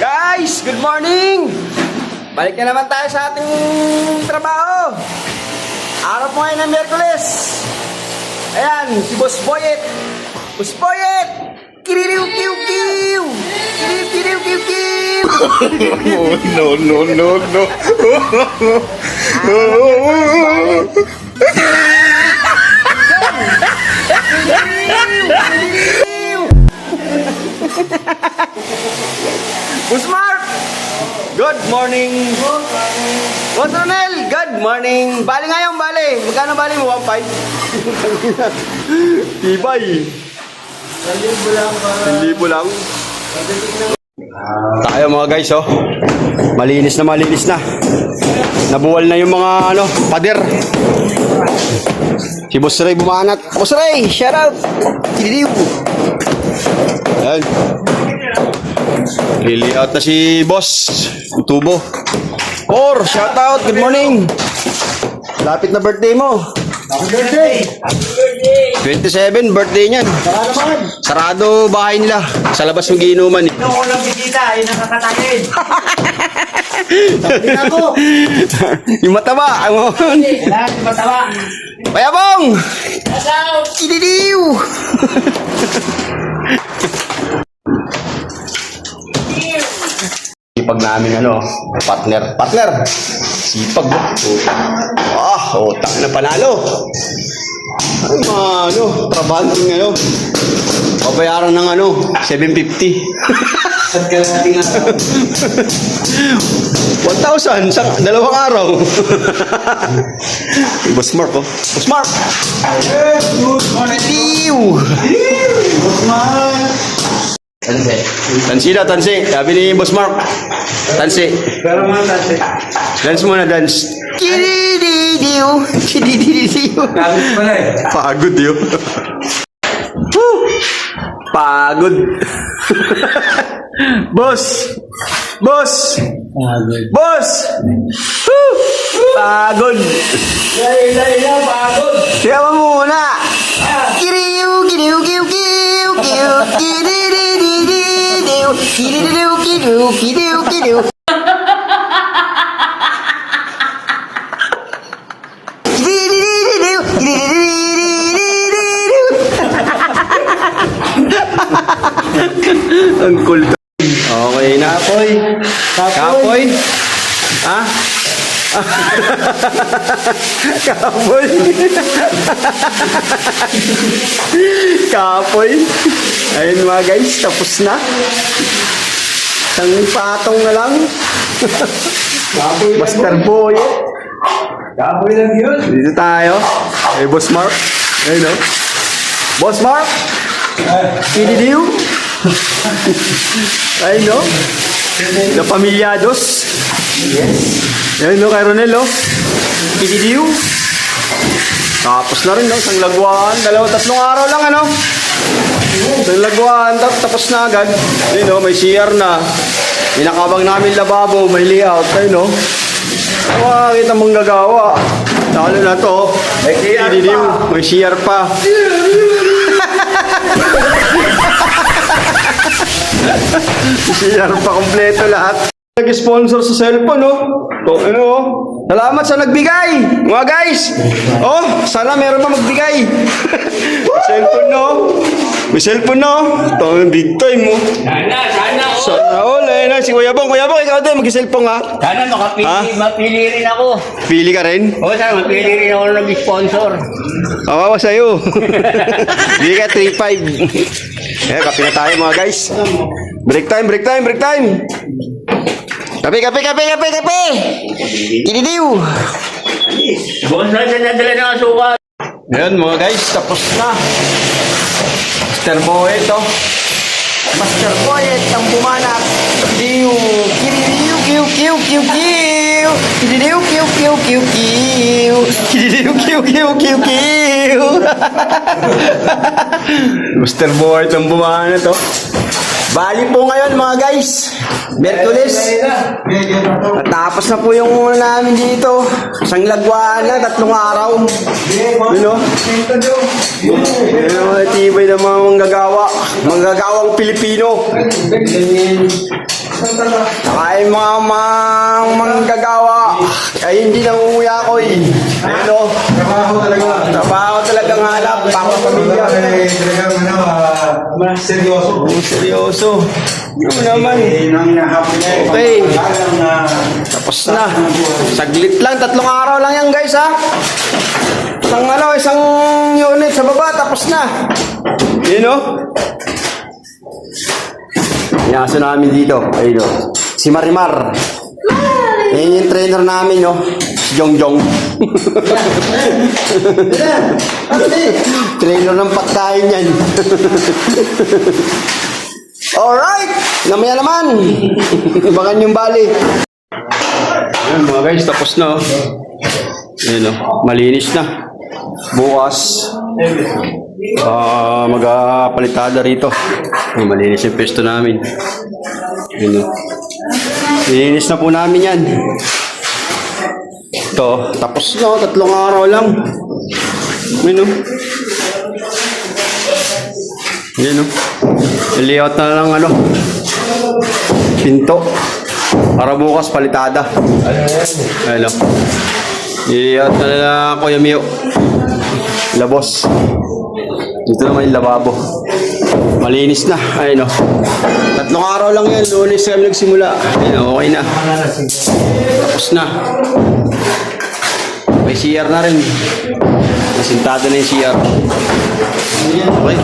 Guys, good morning! Balik na naman tayo sa ating trabaho. Araw po ngayon ng Miyerkules. Ayan, si Boss Boyet. Boss Boyet! Kiririw-kiw-kiw! Kiririw-kiw-kiw! No. Boss Mark! Good morning! Boss Ronel! Good morning! Bali ngayon, bali! Magkano bali mo? 1.5? Tibay! 1,000 lang. Tayo mga guys, oh. Malinis na. Nabuwal na yung mga pader. Si Boss Ray bumanat. Boss Ray, shout out! Kilidiw! Ayan. Lili out na si Boss Tubo. Or, shout out, good morning. Lapit na birthday mo. Happy birthday! 27, birthday niyan. Sarado bahay nila. Sa labas yung giinuman eh. Nung unang bisita ay nakakatakin. Sabi na ako. Yung mataba. Kailangan yung matawa. Bayabong! Kinidiw! Sipag namin partner. Sipag. Utang na panalo. Ay trabahan ng pabayaran ng 750. At ka natin 1,000 sa 2 araw. Boss Mark, oh. Boss Mark! good morning. Boss Mark! Tansi. Sabi ni Boss Mark. Tansi. Pero mga tante. Dance muna, dance. Kidididiw. Kapit pala eh. Pagod yun. Pagod. Boss! Pagod. Pagod. Siya mo muna. Kiriw. Ang cool. Okay na. Kapoy. Ha? Kapoy. Ayun mga guys, tapos na. Isang patong na lang. Master Boy. Kapoy lang yun. Dito tayo. Boss Mark. Ayun o. Boss Mark. Kinidiw. Ayun o. Na Pamilyados. Yes. Ayun o, kay Ronel o. Kinidiw. Tapos na rin isang lagwan. 2-3 araw lang Isang lagwan. Tapos na agad. Ayun o, may CR na. Inakabang namin lababo. May layout. Ayun o. Makakita mong gagawa. Lalo na to. May CR pa. CR pa kompleto lahat. Nag-sponsor sa cellphone, Salamat sa nagbigay, mga guys. Sana meron pa magbigay. Cellphone, May cellphone, Ito, big time, Sana all, si Kuya Bong, ikaw din, mag-cellphone, ha? Sana mapili rin ako. Pili ka rin? O sana mapili rin ako na nag-sponsor. Awawa sa'yo. Bili ka, 3.5. Kape na tayo, mga guys. Break time. Kape! Kinidiw! Bukas na siya nadala ng asukal. Ayan mga guys, tapos na. Master Boyet, Master Boyet, ang bumanat. Kinidiw! Master Boyet, ang bumanat, Bali po ngayon mga guys, Miyerkules. Natapos na po yung namin dito. Isang lagwan na, 3 araw. Tibay ng mga manggagawa. Manggagawang Pilipino. mga manggagawa ay hindi nangunguya ko eh. Ayun o. Trabaho talagang hanap. Pamapamilya. Talagang seryoso. Seryoso. Ano naman. Okay. Tapos na. Saglit lang. 3 araw lang yan guys ha. Isang unit sa baba. Tapos na. Yun o. Inaso namin dito. Ayun o. Si Marimar. Yan yung trainer namin no. Si Jongjong. Trainer ng pagkain yan. Alright! Namaya naman! Ibangan yung bali. Ayan mga guys, tapos na. Ayan o, malinis na. Bukas, magpalitada rito. Malinis yung pesto namin. Ayan o. Malinis na po namin yan. Ito, tapos na. 3 araw lang. Ayan o. Ayan o. I-layout na lang pinto. Para bukas palitada. Ayan o. I-layout na lang Kuya Mio. Labos. Dito naman yung lababo. Malinis na. Ayun o. 3 araw lang yan. Lunes kami nagsimula. Ayun o, okay na. Tapos na. May CR na rin. Nasintado na yung CR. Okay.